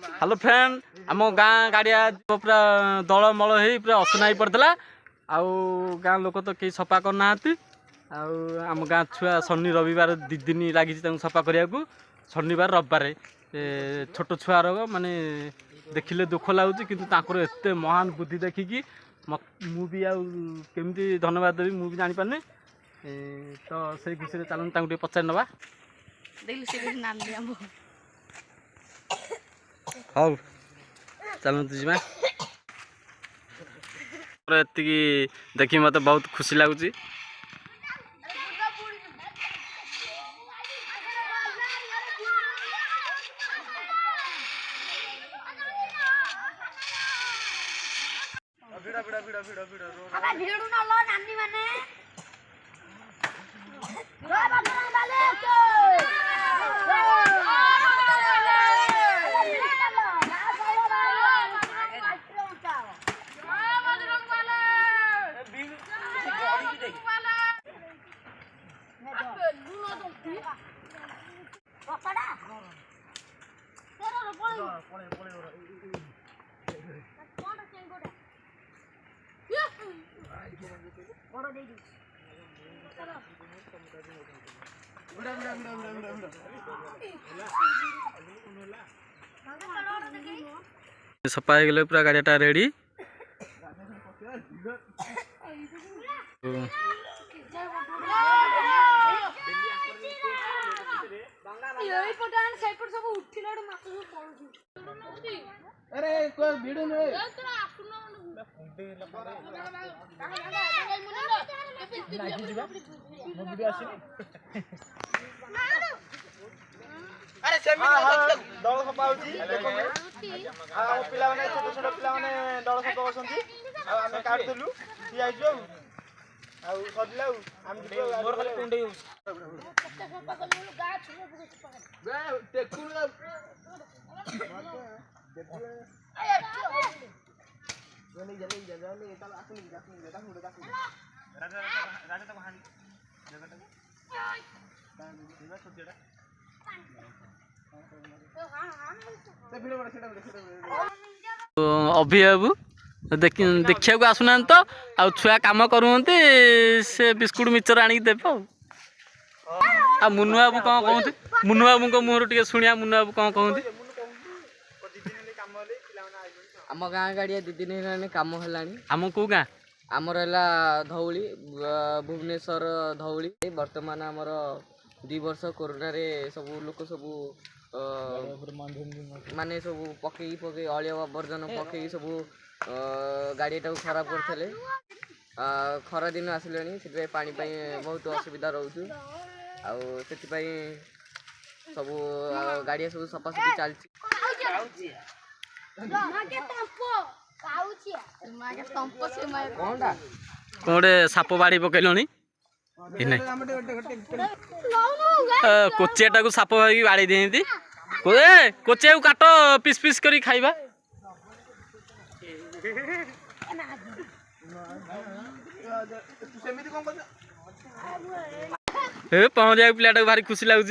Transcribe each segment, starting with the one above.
Hello friend आम गाँ गाड़िया पूरा दलमल हो पूरा असना ही पड़ता आउ गाँ लोक तो कई सफा करना आम गाँ छुआ शनि रविवार 2 दिन लगी सफा करने को शनिवार रविवार छोट छुआर माने देखिले दुख लगुच कि एत महान बुद्धि देखिकी मुझे आमती धन्यवाद देवी मुझे जापारे तो से खुशी चलते पचार नवा हौ चलते जी एति देखी मत बहुत खुशी लगुच सफा हो गले पूरा गाड़िया रेडी दल सफा पिला छोट छोट पिला दल सफा कर काटलु सजला अभी बाबू देखा आसुना तो आ छुआ कम करुँच से बिस्कुट मिचर आनिक देव आ मुनु बाबू कौन कहते मुनु बाबू मुहर टे शुणिया मुनु बाबू कौन कहते आम गाँ गाड़िया 2 दिन है कम है आम कौ गाँ आमर है धौली भुवनेश्वर धौली बर्तमान आमर 2 वर्ष कोरोना रे सब लोक सब माने सब पकई पकई अलिया आवर्जन पकई सब गाड़ीटा खराब करते खरा दिन आसिले से पानी बहुत असुविधा रोचु आपाई सब गाड़िया सब सफासफी चलती कौटे साप बाड़ी पकड़ कोचिया को साप भाई बाड़ी दिखती कोचिया को काट पिस पिस करी खाइबा पहुँचा पिलाटा भारी खुशी लगुच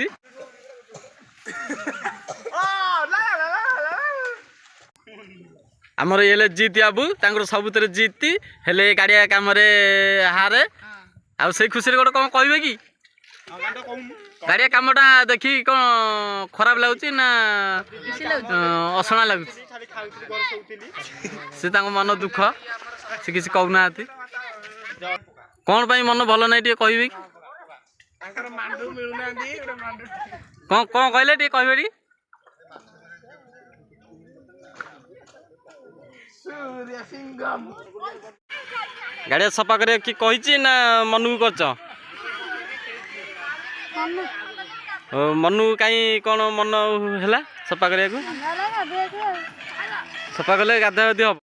आमर ये जीत बाबू सबुत जीति हेले गाड़िया कम हारे आ से खुशी गोटे कौन कहे कि गाड़िया कमटा देखी कौन खराब लगुच ना असना लगुच से मन दुख से किसी कहना कौन पाई मन भल ना टे कहे कौन कौन कहले टे कहे गाड़िया सफा कर कि कही ना मनु कर मनु कहीं कौन मन है सफा करने को सफा कले गाधा गाधी हम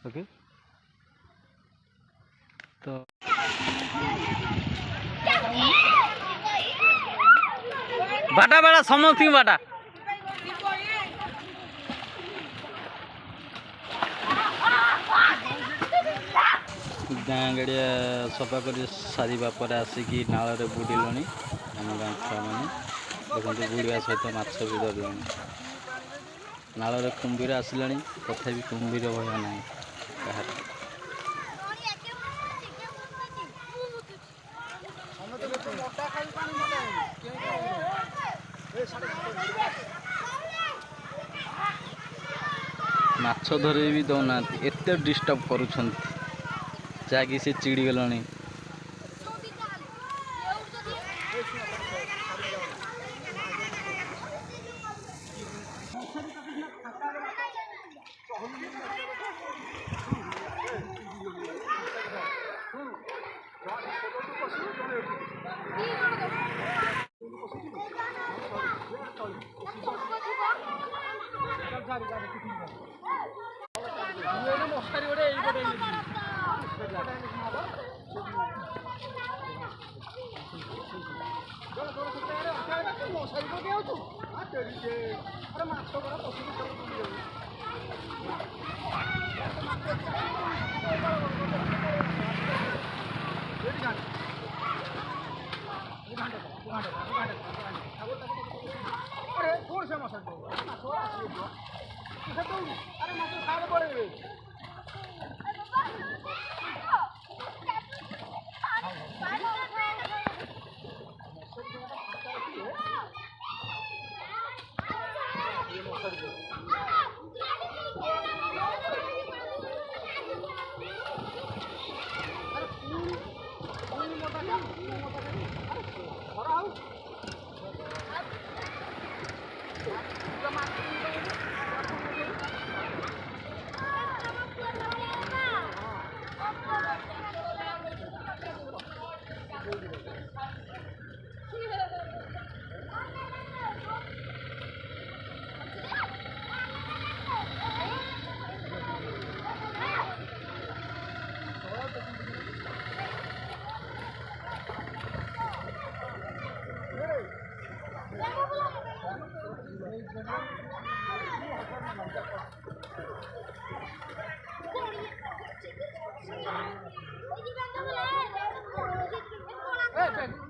ओके तो बाटा बाटा समस्त बाटा गाँ गाड़िया सफा कर सारे आसिकी नाल बुड़े आम गाँ छुआ मैंने ଦେଖନ୍ତୁ ବୁଡ଼ିବା ସହିତ ମାଛ ବି ଧରିଲାଣି। ନାଳରେ କୁମ୍ଭୀର ଆସିଲାଣି, ତଥାପି କୁମ୍ଭୀର ଭୟ ନାହିଁ କାହାର। ମାଛ ଧରି ବି ଦେଉନାହାନ୍ତି, ଏତେ ଡିଷ୍ଟର୍ବ କରୁଛନ୍ତି ଯାହାକି ସେ ଚିଡ଼ିଗଲାଣି। Hey,